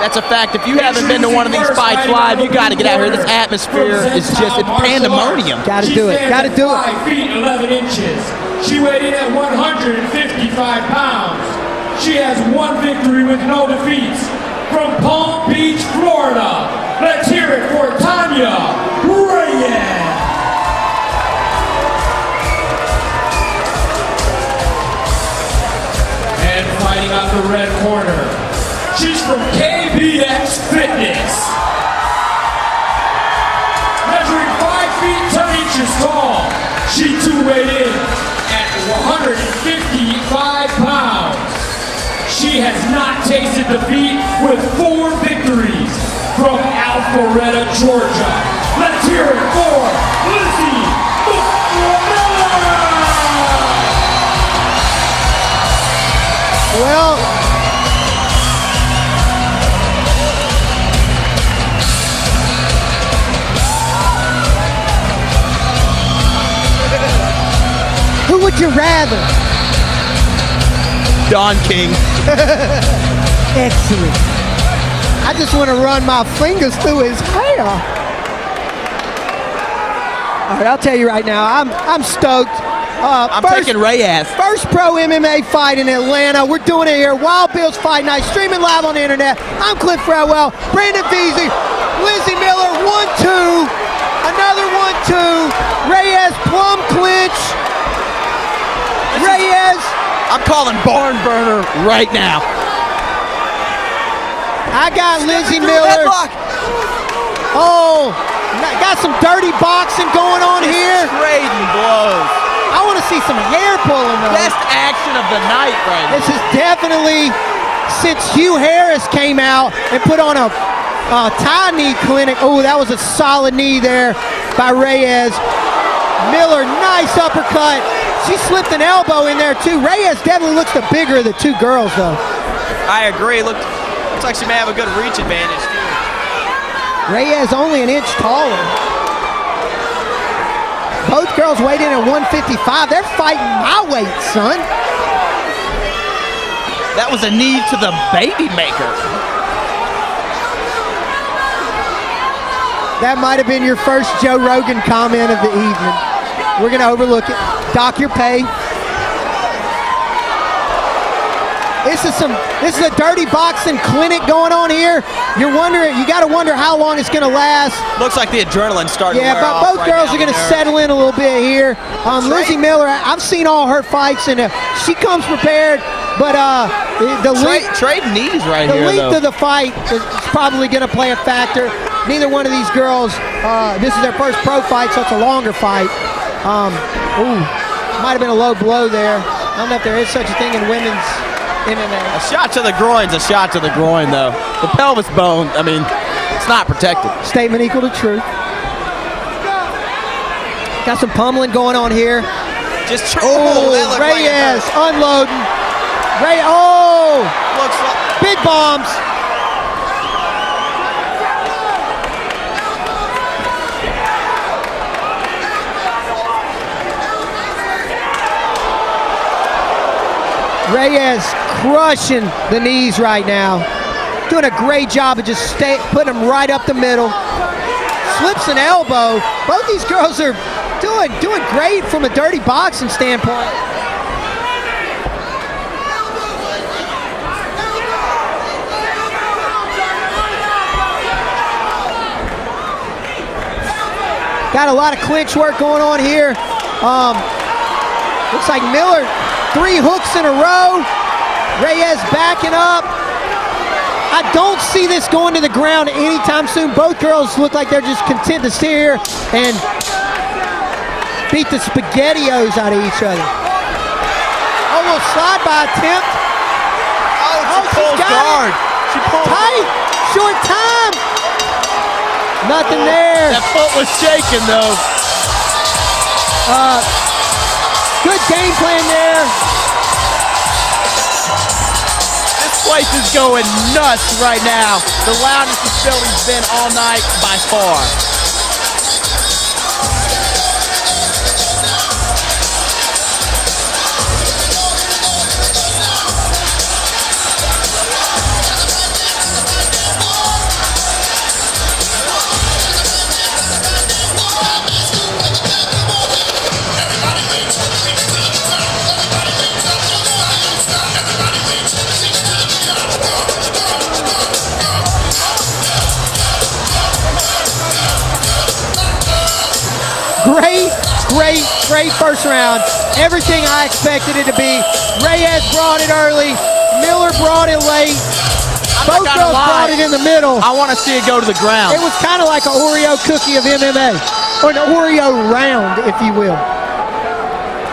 That's a fact. If you haven't been to one of these fights live, you got to get out here. This atmosphere is just, it's pandemonium. Got to do it. Got to do it. 5 feet 11 inches. She weighed in at 155 pounds. She has one victory with no defeats. From Palm Beach, Florida, let's hear it for Tonya Reyes. And fighting out the red corner, she's from KBX Fitness. Measuring 5 feet 10 inches tall, she too weighed in at 155 pounds. She has not tasted defeat with 4 victories from Alpharetta, Georgia. Let's hear it for Lizzy. Well, who would you rather? Don King. Excellent. I just want to run my fingers through his hair. All right, I'll tell you right now, I'm stoked. I'm taking Reyes. First pro MMA fight in Atlanta. We're doing it here. Wild Bill's Fight Night, streaming live on the internet. I'm Cliff Fratwell, Brandon Veazey, Lizzy Miller, 1-2. Another 1-2. Reyes, plum clinch. Reyes. I'm calling barn burner right now. I got Lizzy Miller. Oh, got some dirty boxing going on here. Trading blows. I want to see some hair pulling though. Best action of the night right now. This is definitely since Hugh Harris came out and put on a tie knee clinic. Oh, that was a solid knee there by Reyes. Miller, nice uppercut. She slipped an elbow in there too. Reyes definitely looks the bigger of the two girls though. I agree. Looks like she may have a good reach advantage too. Reyes only an inch taller. Both girls weighed in at 155. They're fighting my weight, son. That was a knee to the baby maker. That might have been your first Joe Rogan comment of the evening. We're gonna overlook it. Dock your pay. This is a dirty boxing clinic going on here. You gotta wonder how long it's gonna last. Looks like the adrenaline's starting to wear but off both right girls now, are gonna settle in a little bit here. Lizzy Miller, I've seen all her fights and she comes prepared, but trade knees right the here. length of the fight is probably gonna play a factor. Neither one of these girls, this is their first pro fight, so it's a longer fight. Might have been a low blow there. I don't know if there is such a thing in women's MMA. A shot to the groin's a shot to the groin, though. The pelvis bone, I mean, it's not protected. Statement equal to truth. Got some pummeling going on here. Just Reyes unloading. Looks like big bombs. Reyes crushing the knees right now. Doing a great job of just putting them right up the middle. Slips an elbow. Both these girls are doing great from a dirty boxing standpoint. Got a lot of clinch work going on here. Looks like Miller, 3 hooks in a row. Reyes backing up. I don't see this going to the ground anytime soon. Both girls look like they're just content to sit here and beat the SpaghettiOs out of each other. Almost slide by attempt. she pulls guard. She pulls tight, short time. Nothing there. That foot was shaking though. Good game plan there. This place is going nuts right now. The loudest this building's been all night by far. great first round. Everything I expected it to be. Reyes brought it early. Miller brought it late. Both girls brought it in the middle. I want to see it go to the ground. It was kind of like an Oreo cookie of MMA. Or an Oreo round, if you will.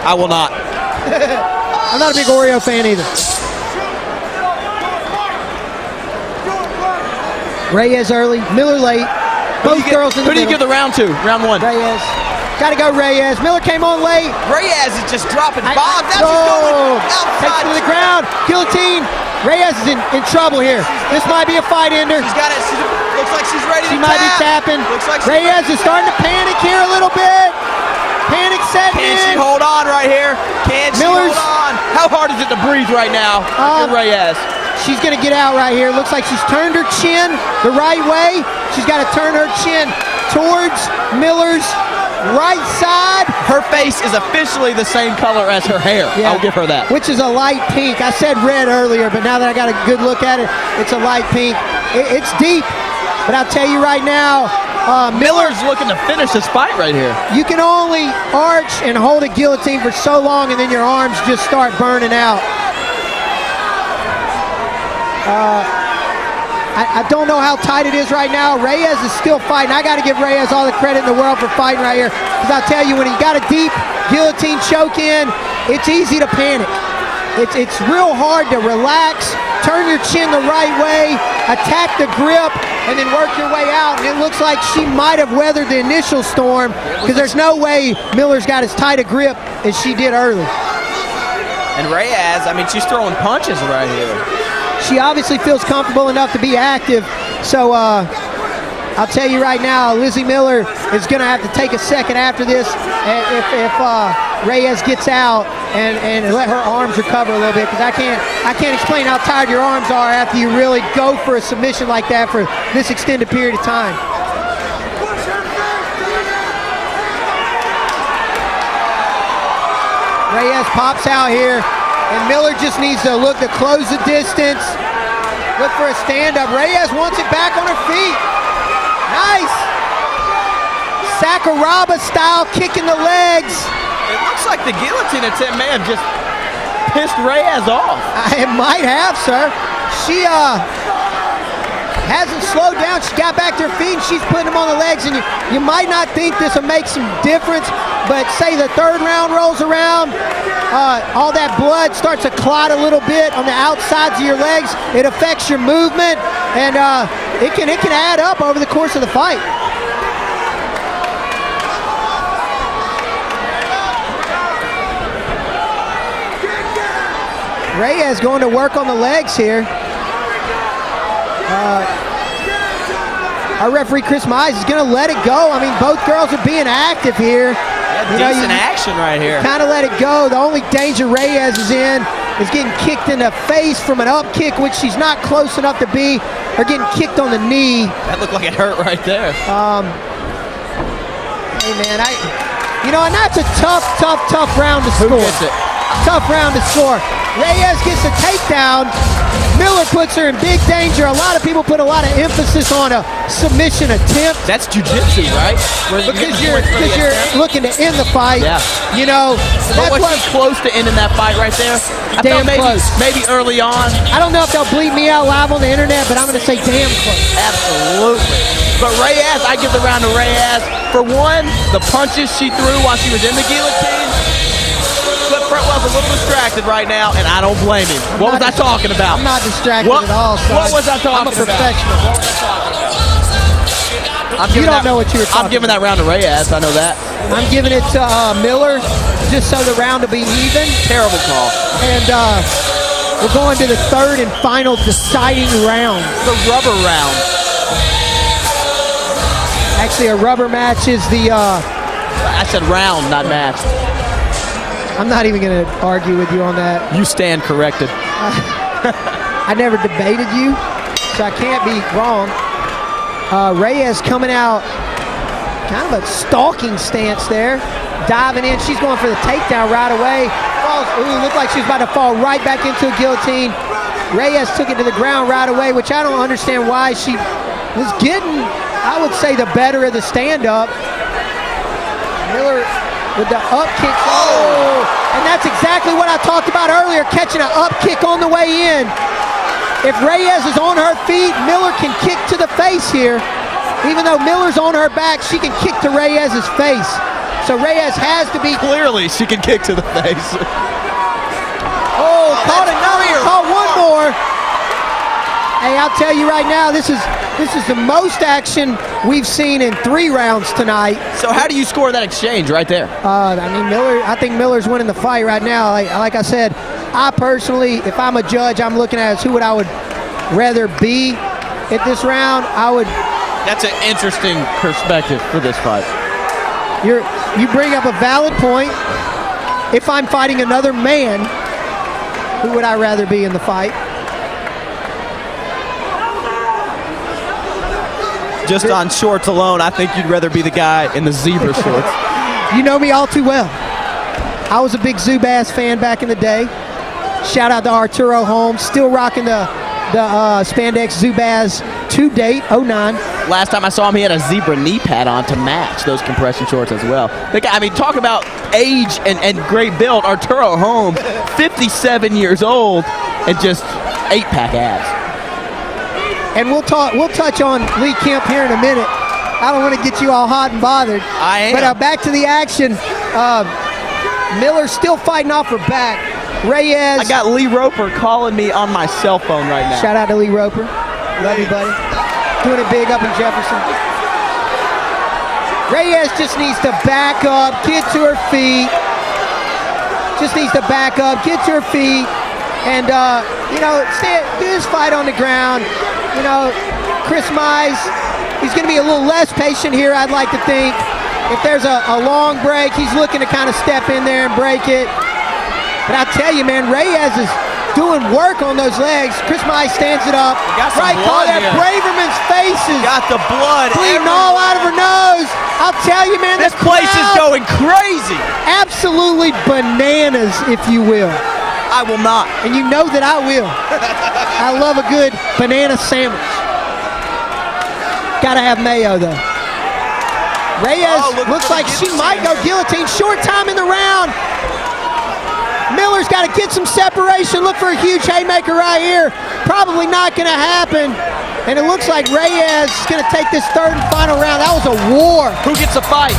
I will not. I'm not a big Oreo fan either. Reyes early, Miller late. Both girls in the middle. Who do you give the round to? Round one. Reyes. Got to go Reyes. Miller came on late. Reyes is just dropping bombs. Now she's going outside. Takes it to the ground. Guillotine. Reyes is in trouble here. This might be a fight ender. She's got it. Looks like she's ready to She might be tapping. Looks like Reyes is starting to panic here a little bit. Panic setting in. Can she hold on right here? Can she hold on? How hard is it to breathe right now for Reyes? She's going to get out right here. Looks like she's turned her chin the right way. She's got to turn her chin towards Miller's right side. Her face is officially the same color as her hair. Yeah. I'll give her that. Which is a light pink. I said red earlier, but now that I got a good look at it, it's a light pink. It's deep, but I'll tell you right now, Miller's looking to finish this fight right here. You can only arch and hold a guillotine for so long, and then your arms just start burning out. I don't know how tight it is right now. Reyes is still fighting. I got to give Reyes all the credit in the world for fighting right here. Because I'll tell you, when he got a deep guillotine choke in, it's easy to panic. It's real hard to relax, turn your chin the right way, attack the grip, and then work your way out. And it looks like she might have weathered the initial storm, because there's no way Miller's got as tight a grip as she did early. And Reyes, I mean, she's throwing punches right here. She obviously feels comfortable enough to be active. So I'll tell you right now, Lizzy Miller is going to have to take a second after this if Reyes gets out and let her arms recover a little bit, because I can't explain how tired your arms are after you really go for a submission like that for this extended period of time. Reyes pops out here. And Miller just needs to look to close the distance. Look for a stand-up. Reyes wants it back on her feet. Nice. Sakuraba style kick in the legs. It looks like the guillotine attempt may have just pissed Reyes off. It might have, sir. She hasn't slowed down. She got back to her feet and she's putting them on the legs. And you might not think this will make some difference, but say the third round rolls around, all that blood starts to clot a little bit on the outsides of your legs. It affects your movement, and it can add up over the course of the fight. Reyes going to work on the legs here. Our referee Chris Mize is going to let it go. I mean, both girls are being active here. Decent action right here. Kind of let it go. The only danger Reyes is in is getting kicked in the face from an up kick, which she's not close enough to be, or getting kicked on the knee. That looked like it hurt right there. Hey man, and that's a tough round to score. Who gets it? Tough round to score. Reyes gets a takedown. Miller puts her in big danger. A lot of people put a lot of emphasis on a submission attempt. That's jiu-jitsu, right? Because you're looking to end the fight. Yeah. You know, but was she close to ending that fight right there? Damn close. Maybe early on. I don't know if they'll bleep me out live on the internet, but I'm going to say damn close. Absolutely. But Reyes, I give the round to Reyes. For one, the punches she threw while she was in the guillotine. Cliff Fretwell's a little distracted right now, and I don't blame him. What was I talking about? I'm not distracted at all, son. What was I talking about? I'm a professional. What was I talking about? You don't know what you were talking about. I'm giving that round to Reyes. I know that. I'm giving it to Miller, just so the round will be even. Terrible call. And we're going to the third and final deciding round. The rubber round. Actually, a rubber match is the... I said round, not match. I'm not even going to argue with you on that. You stand corrected. I never debated you, so I can't be wrong. Reyes coming out, kind of a stalking stance there. Diving in. She's going for the takedown right away. Looked like she was about to fall right back into a guillotine. Reyes took it to the ground right away, which I don't understand why. She was getting, I would say, the better of the stand-up. Miller with the up kick. Oh! And that's exactly what I talked about earlier, catching an up kick on the way in. If Reyes is on her feet, Miller can kick to the face here. Even though Miller's on her back, she can kick to Reyes' face. So Reyes has to be... Clearly, she can kick to the face. Oh, caught another, caught one more. Hey, I'll tell you right now, this is the most action we've seen in 3 rounds tonight. So how do you score that exchange right there? I mean, I think Miller's winning the fight right now. Like I said, I personally, if I'm a judge, I'm looking at who would I would rather be at this round. That's an interesting perspective for this fight. You bring up a valid point. If I'm fighting another man, who would I rather be in the fight? Just on shorts alone, I think you'd rather be the guy in the zebra shorts. You know me all too well. I was a big Zubaz fan back in the day. Shout out to Arturo Holmes, still rocking the spandex Zubaz to date, 09. Last time I saw him, he had a zebra knee pad on to match those compression shorts as well. The guy, I mean, talk about age and great build. Arturo Holmes, 57 years old, and just 8-pack abs. And we'll touch on Lee Kemp here in a minute. I don't want to get you all hot and bothered. I am. But back to the action. Miller's still fighting off her back. Reyes. I got Lee Roper calling me on my cell phone right now. Shout out to Lee Roper. Love you, buddy. Doing it big up in Jefferson. Reyes just needs to back up, get to her feet. Just needs to back up, get to her feet. And, do this fight on the ground. You know, Chris Mize, he's going to be a little less patient here, I'd like to think. If there's a long break, he's looking to kind of step in there and break it. But I tell you, man, Reyes is doing work on those legs. Chris Mize stands it up. Right call there. Braverman's faces. Got the blood bleeding all out of her nose. I'll tell you, man, this place is going crazy. Absolutely bananas, if you will. I will not. And you know that I will. I love a good banana sandwich. Gotta have mayo, though. Reyes looks like she might go guillotine. Short time in the round. Miller's got to get some separation. Look for a huge haymaker right here. Probably not going to happen. And it looks like Reyes is going to take this 3rd and final round. That was a war. Who gets the fight?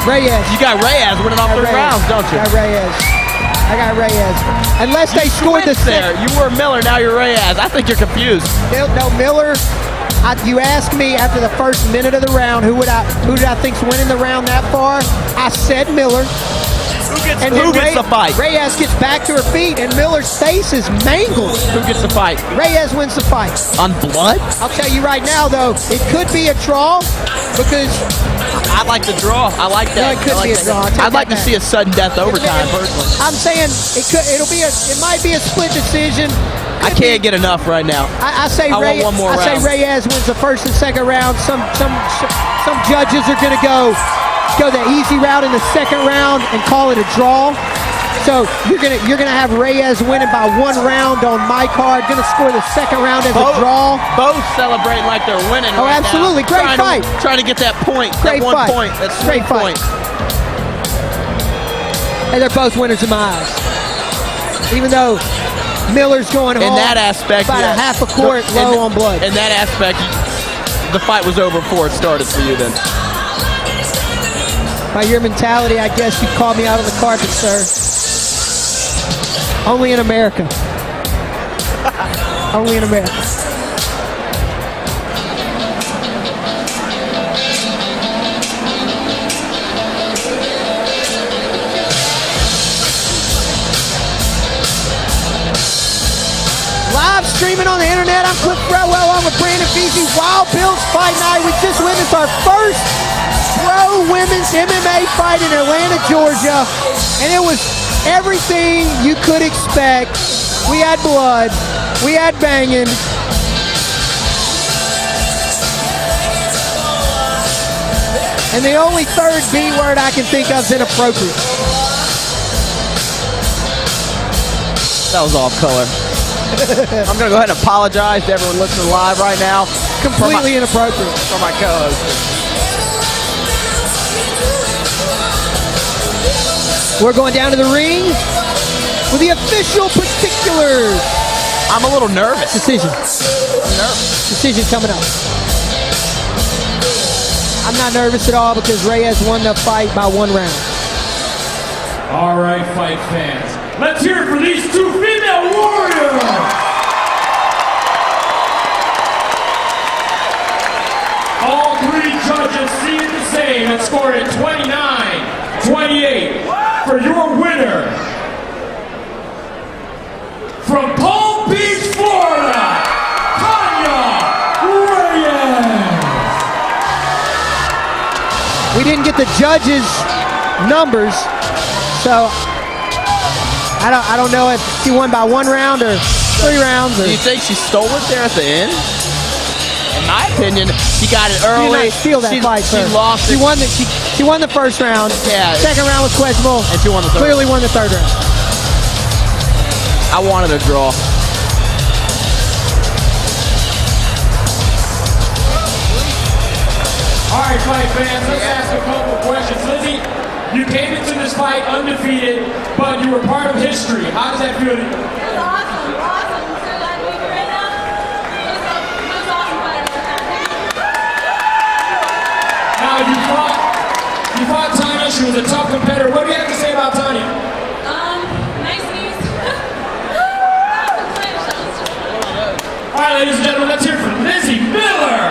Reyes. You got Reyes winning all 3 rounds, don't you? I got Reyes. Unless they scored the there. You were Miller, now you're Reyes. I think you're confused. No, Miller. You asked me after the first minute of the round who did I think's winning the round that far. I said Miller. Who gets the fight? Reyes gets back to her feet, and Miller's face is mangled. Who gets the fight? Reyes wins the fight. On blood? I'll tell you right now, though, it could be a draw because... I like the draw. I like that. No, it could be a draw. I'd like to see a sudden death overtime, personally. I'm saying it might be a split decision. I can't get enough right now. I say Reyes. Want one more round. I say Reyes wins the 1st and 2nd round. Some judges are going to go the easy route in the 2nd round and call it a draw. So you're gonna have Reyes winning by 1 round on my card. Gonna score the 2nd round as a draw. Both celebrating like they're winning. Oh, right absolutely! Now. Great fight. Trying to get that point. Great that 1 fight. point. That's great fight. Hey, they're both winners in my eyes. Even though Miller's going home in that aspect, about a half a quart low on blood. In that aspect, the fight was over before it started for you then. By your mentality, I guess you'd call me out on the carpet, sir. Only in America. Only in America. Live streaming on the internet, I'm Cliff Fretwell. I'm with Brandon Veazey. Wild Bill's Fight Night. We just witnessed our first pro women's MMA fight in Atlanta, Georgia. And it was everything you could expect. We had blood. We had banging. And the only 3rd B word I can think of is inappropriate. That was off color. I'm going to go ahead and apologize to everyone listening live right now. Completely inappropriate. For my co-host. We're going down to the ring with the official particulars. I'm a little nervous. Decision. I'm nervous. Decision coming up. I'm not nervous at all because Reyes won the fight by 1 round. All right, fight fans. Let's hear it for these two female warriors. All 3 judges see it the same and scored it 29-28 for your winner. From Palm Beach, Florida, Tonya Reyes. We didn't get the judges' numbers, so I don't know if she won by 1 round or 3 rounds. Or Do you think she stole it there at the end? In my opinion, she got it she did early. not steal that fight. She Sir. lost She it. won the she won the first round. Yeah. Second round was questionable. And she won the third. Clearly won the 3rd round. I wanted a draw. All right, fight fans, let's ask a couple of questions. Lizzy, you came into this fight undefeated, but you were part of history. How does that feel to you? It was awesome, awesome. So glad to be here right now. It was awesome fight. Now you fought Tonya. She was a tough competitor. What do you have to say about Tonya? Nice knees. All right, ladies and gentlemen, let's hear it from Lizzy Miller.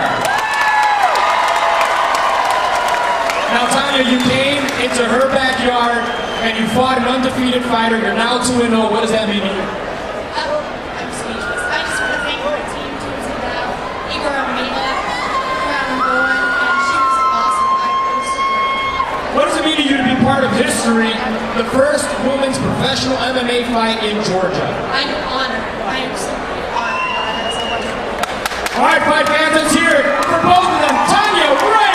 Now, Tonya, you came into her backyard and you fought an undefeated fighter. You're now 2-0. What does that mean to you? I'm speechless. I just want to thank my team, Igor Almeida, round 1, and she was awesome. It was so great. What does it mean to you to be part of history, the first women's professional MMA fight in Georgia? I'm honored. I am so honored. All right, fight fans, let's hear it for both of them. Tonya Reyes.